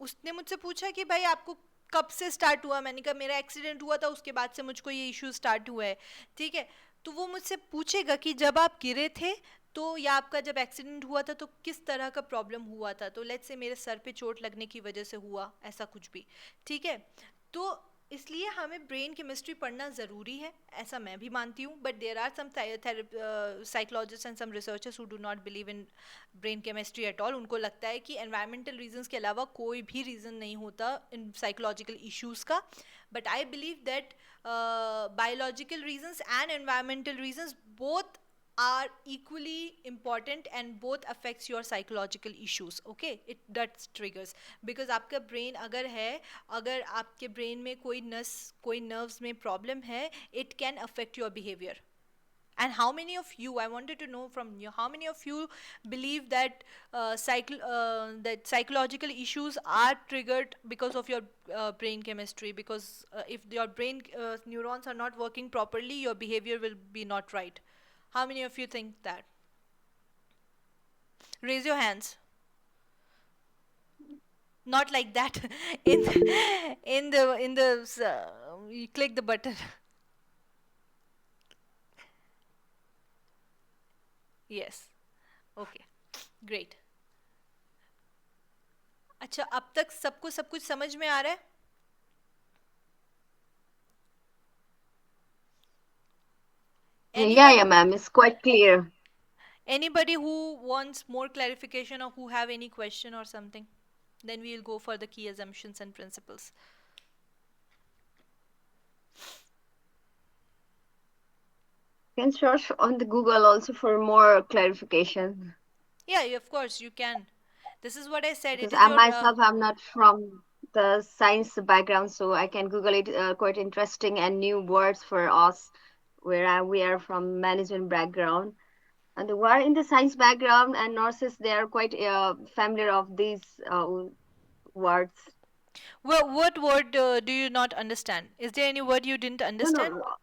उसने मुझसे पूछा कि भाई आपको कब से स्टार्ट हुआ, मैंने कहा मेरा एक्सीडेंट हुआ था, उसके बाद से मुझको ये इशू स्टार्ट हुआ है, ठीक है। तो वो मुझसे पूछेगा कि जब आप गिरे थे तो, या आपका जब एक्सीडेंट हुआ था तो किस तरह का प्रॉब्लम हुआ था, तो लेट्स से मेरे सर पे चोट लगने की वजह से हुआ, ऐसा कुछ भी, ठीक है। तो इसलिए हमें ब्रेन केमिस्ट्री पढ़ना ज़रूरी है, ऐसा मैं भी मानती हूँ, but there are some psychologists and some researchers who do not believe in brain chemistry at all. उनको लगता है कि एनवायरमेंटल रीजंस के अलावा कोई भी रीज़न नहीं होता इन साइकोलॉजिकल इश्यूज़ का, but I believe that biological reasons and environmental reasons both are equally important and both affects your psychological issues, okay, it that triggers, because आपका brain अगर आपके brain में कोई nerves में problem है, it can affect your behavior. And how many of you, I wanted to know from you, how many of you believe that that psychological issues are triggered because of your brain chemistry, because if your brain neurons are not working properly, your behavior will be not right. How many of you think that? Raise your hands. Not like that. You click the button. Yes. Okay. Great. अच्छा, अब तक सबको सब कुछ समझ में आ रहा है? Yeah, ma'am, it's quite clear. Anybody who wants more clarification or who have any question or something? Then we will go for the key assumptions and principles. You can search on the Google also for more clarification. Yeah, of course you can. This is what I said. Because It is I your myself am not from the science background, so I can Google it. Quite interesting and new words for us, where we are from management background, and who are in the science background and nurses. They are quite familiar of these words. well, what word do you not understand? Is there any word you didn't understand? No.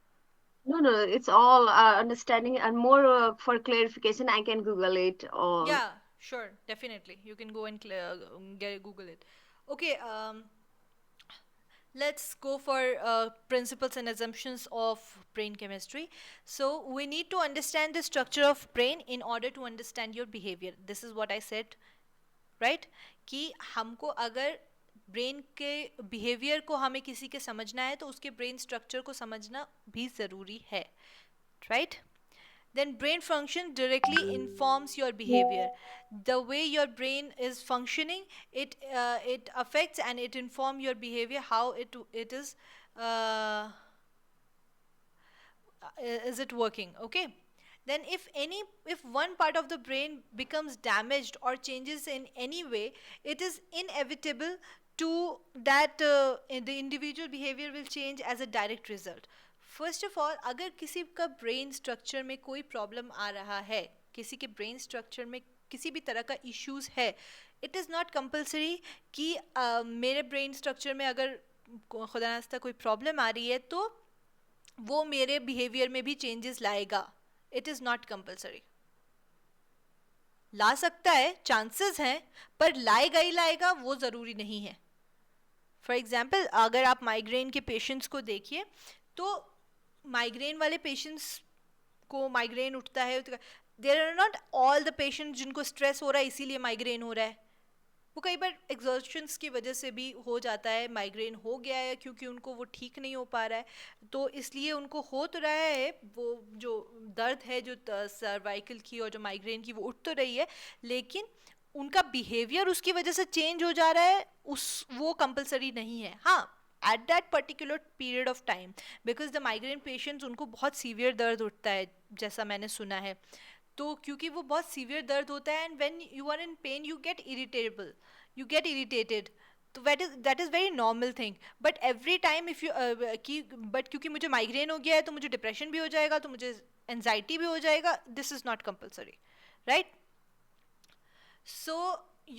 It's all understanding and more for clarification. I can Google it. Or Yeah, sure, definitely. You can go and Google it. Okay, let's go for principles and assumptions of brain chemistry. So we need to understand the structure of brain in order to understand your behavior. This is what I said, right? कि हमको अगर ब्रेन के बिहेवियर को हमें किसी के समझना है तो उसके ब्रेन स्ट्रक्चर को समझना भी ज़रूरी है, right? Then brain function directly informs your behavior. The way your brain is functioning, it affects and it informs your behavior, how is it working, okay. Then if one part of the brain becomes damaged or changes in any way, it is inevitable to that the individual behavior will change as a direct result. First of all, अगर किसी का ब्रेन स्ट्रक्चर में कोई प्रॉब्लम आ रहा है, किसी के ब्रेन स्ट्रक्चर में किसी भी तरह का इश्यूज है, इट इज़ नॉट कंपल्सरी कि मेरे ब्रेन स्ट्रक्चर में अगर खुदा नास्ता कोई प्रॉब्लम आ रही है तो वो मेरे बिहेवियर में भी चेंजेस लाएगा. It is not compulsory. ला सकता है, चांसेस हैं, पर लाएगा ही लाएगा वो ज़रूरी नहीं है. फॉर एग्जाम्पल, अगर आप माइग्रेन के पेशेंट्स को देखिए तो माइग्रेन वाले पेशेंट्स को माइग्रेन उठता है, there are not all the patients जिनको स्ट्रेस हो रहा है इसीलिए माइग्रेन हो रहा है. वो कई बार एग्जॉर्शंस की वजह से भी हो जाता है, माइग्रेन हो गया है क्योंकि उनको वो ठीक नहीं हो पा रहा है, तो इसलिए उनको हो तो रहा है, वो जो दर्द है जो सर्वाइकल की और जो माइग्रेन की वो उठ तो रही है, लेकिन उनका बिहेवियर उसकी वजह से चेंज हो जा रहा है, वो कंपलसरी नहीं है. हाँ, at that particular period of time, because the migraine patients, उनको बहुत सीवियर दर्द उठता है जैसा मैंने सुना है, तो क्योंकि वो बहुत सीवियर दर्द होता है, and when you are in pain you get irritable, you get irritated, तो that is very normal thing. But every time if you but क्योंकि मुझे माइग्रेन हो गया है तो मुझे डिप्रेशन भी हो जाएगा, तो मुझे एनजाइटी भी हो जाएगा, this is not compulsory, right? So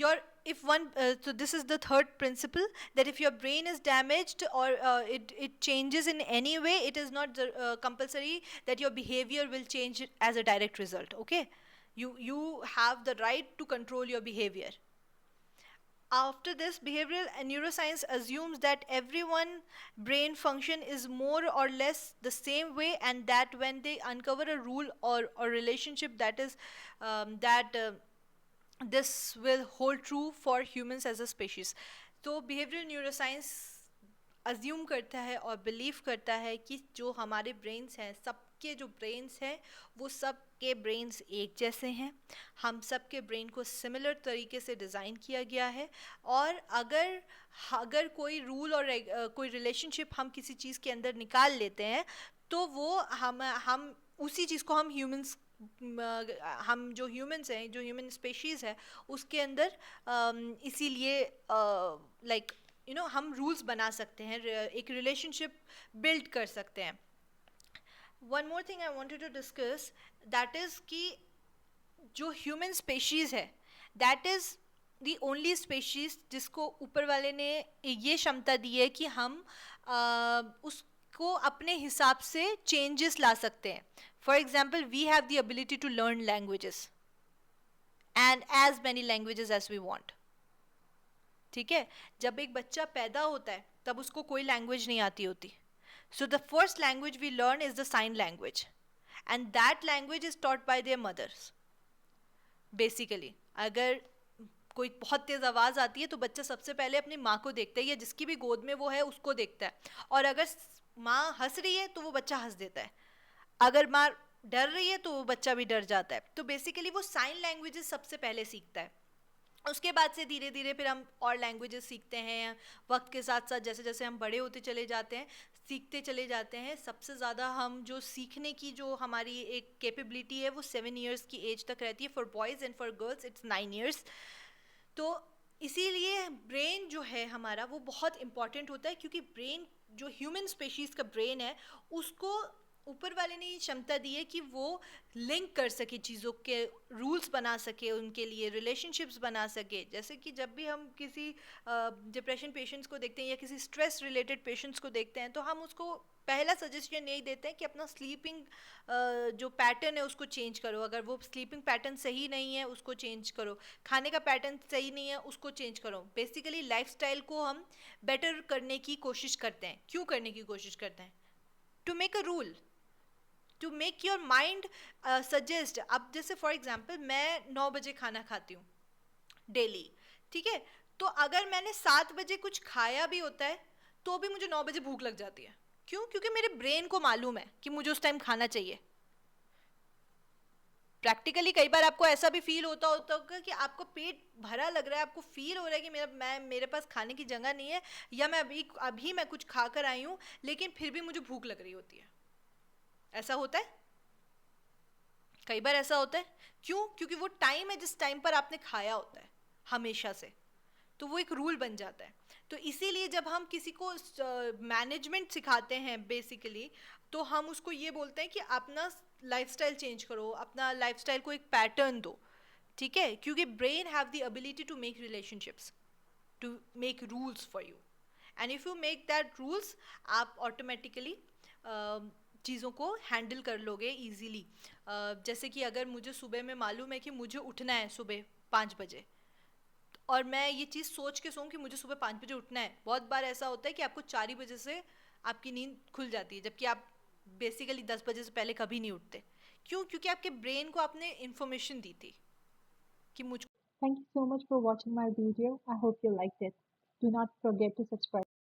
your if one so this is the third principle, that if your brain is damaged or it changes in any way, it is not compulsory that your behavior will change as a direct result. Okay, you have the right to control your behavior. After this, behavioral neuroscience assumes that everyone brain function is more or less the same way, and that when they uncover a rule or relationship that is this will hold true for humans as a species. तो behavioral neuroscience अज्यूम करता है और बिलीव करता है कि जो हमारे ब्रेन्स हैं, सबके जो ब्रेन्स हैं वो सबके ब्रेन्स एक जैसे हैं, हम सबके ब्रेन को सिमिलर तरीके से डिज़ाइन किया गया है, और अगर कोई रूल और कोई रिलेशनशिप हम किसी चीज़ के अंदर निकाल लेते हैं तो वो हम उसी चीज़ को हम जो ह्यूमंस हैं, जो ह्यूमन स्पेशीज़ है उसके अंदर इसीलिए लाइक हम रूल्स बना सकते हैं, एक रिलेशनशिप बिल्ड कर सकते हैं. One more thing I wanted to discuss, that is कि जो ह्यूमन स्पेशीज़ है, that is the only species जिसको ऊपर वाले ने ये क्षमता दी है कि हम उसको अपने हिसाब से चेंजेस ला सकते हैं. For example, we have the ability to learn languages and as many languages as we want. ठीक है, जब एक बच्चा पैदा होता है तब उसको कोई लैंग्वेज नहीं आती होती. So the first language we learn is the sign language, and that language is taught by their mothers. Basically अगर कोई बहुत तेज़ आवाज़ आती है तो बच्चा सबसे पहले अपनी माँ को देखता है, या जिसकी भी गोद में वो है उसको देखता है, और अगर माँ हंस रही है तो वो बच्चा हंस देता है, अगर माँ डर रही है तो वो बच्चा भी डर जाता है. तो बेसिकली वो साइन लैंग्वेजेस सबसे पहले सीखता है. उसके बाद से धीरे धीरे फिर हम और लैंग्वेजेस सीखते हैं, वक्त के साथ साथ जैसे जैसे हम बड़े होते चले जाते हैं, सीखते चले जाते हैं. सबसे ज़्यादा हम जो सीखने की जो हमारी एक कैपेबिलिटी है वो 7 ईयर्स की एज तक रहती है. For boys and for girls it's 9 years. तो इसीलिए ब्रेन जो है हमारा वो बहुत इम्पॉर्टेंट होता है, क्योंकि ब्रेन जो ह्यूमन स्पेशीज़ का ब्रेन है उसको ऊपर वाले ने ये क्षमता दी है कि वो लिंक कर सके, चीज़ों के रूल्स बना सके, उनके लिए रिलेशनशिप्स बना सके. जैसे कि जब भी हम किसी डिप्रेशन पेशेंट्स को देखते हैं या किसी स्ट्रेस रिलेटेड पेशेंट्स को देखते हैं तो हम उसको पहला सजेशन यही देते हैं कि अपना स्लीपिंग जो पैटर्न है उसको चेंज करो. अगर वो स्लीपिंग पैटर्न सही नहीं है उसको चेंज करो, खाने का पैटर्न सही नहीं है उसको चेंज करो. बेसिकली लाइफस्टाइल को हम बेटर करने की कोशिश करते हैं. क्यों करने की कोशिश करते हैं? To make a rule, to make your mind suggest. अब जैसे फॉर एग्जाम्पल मैं 9 बजे खाना खाती हूँ डेली, ठीक है, तो अगर मैंने 7 बजे कुछ खाया भी होता है तो भी मुझे 9 बजे भूख लग जाती है. क्यों? क्योंकि मेरे ब्रेन को मालूम है कि मुझे उस टाइम खाना चाहिए. प्रैक्टिकली कई बार आपको ऐसा भी फील होता होगा कि आपको पेट भरा लग रहा है, आपको फील हो रहा है कि मेरे पास खाने की जगह नहीं है, या मैं अभी मैं कुछ खा कर आई हूँ लेकिन फिर भी मुझे भूख लग रही होती है. ऐसा होता है, कई बार ऐसा होता है. क्यों? क्योंकि वो टाइम है जिस टाइम पर आपने खाया होता है हमेशा से, तो वो एक रूल बन जाता है. तो इसीलिए जब हम किसी को मैनेजमेंट सिखाते हैं बेसिकली, तो हम उसको ये बोलते हैं कि अपना लाइफस्टाइल चेंज करो, अपना लाइफस्टाइल को एक पैटर्न दो, ठीक है, क्योंकि brain have the ability to make relationships, to make rules for you, and if you make that rules, आप ऑटोमेटिकली चीज़ों को हैंडल कर लोगे ईजीली। जैसे कि अगर मुझे सुबह में मालूम है कि मुझे उठना है सुबह 5 बजे, और मैं ये चीज़ सोच के सोऊं कि मुझे सुबह 5 बजे उठना है, बहुत बार ऐसा होता है कि आपको 4 ही बजे से आपकी नींद खुल जाती है, जबकि आप बेसिकली 10 बजे से पहले कभी नहीं उठते। क्यों? क्योंकि आपके ब्रेन को आपने इन्फॉर्मेशन दी थी कि मुझ Thank you so much for watching my video. I hope you liked it. Do not forget to subscribe.